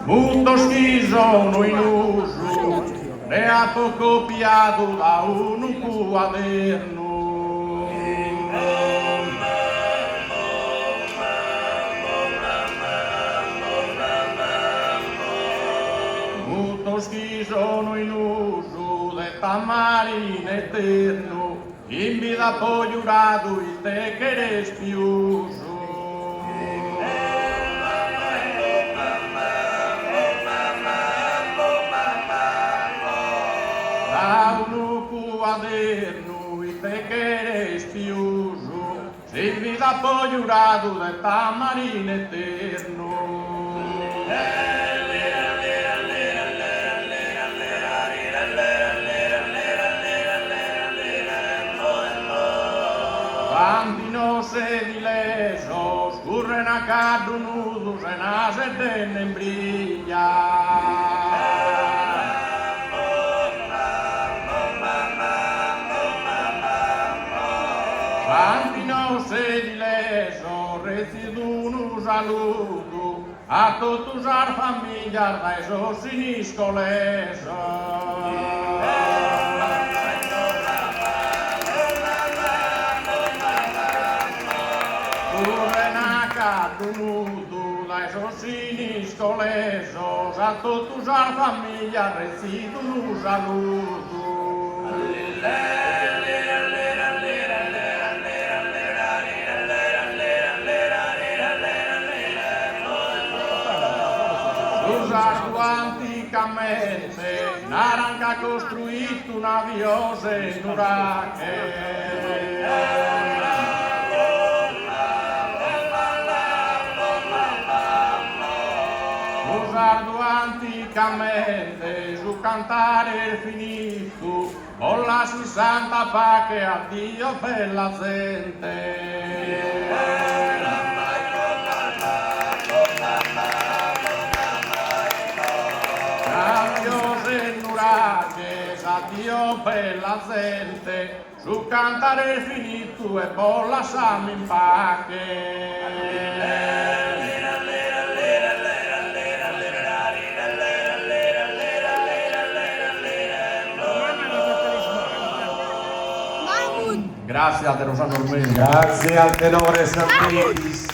Mundo schizo in uso, ne ha copiato da un quaderno. Mundo schizo in uso, de tamarine eterno, in vida poi giurato il te che eres piuso. Quaderno e te che eres piuso, sin vida poi giurato del tamarine eterno. Quanti no se di leso, scurren a caddo nudo, se nase tenne in briglia. Quanti non sei di leso, residu un saluto a tutti la famiglia da esso sinisco leso. Currenaca tunuto da esso sinisco leso, a tutti la famiglia residu un saluto. Usato anticamente, Naranca ha costruito una viosa in Urache. Usato anticamente, su cantare finito, con la 60 pacche, addio bella gente. Addio bella gente, su cantare finito e poi lasciami in pace. Grazie al tenore San Pietris.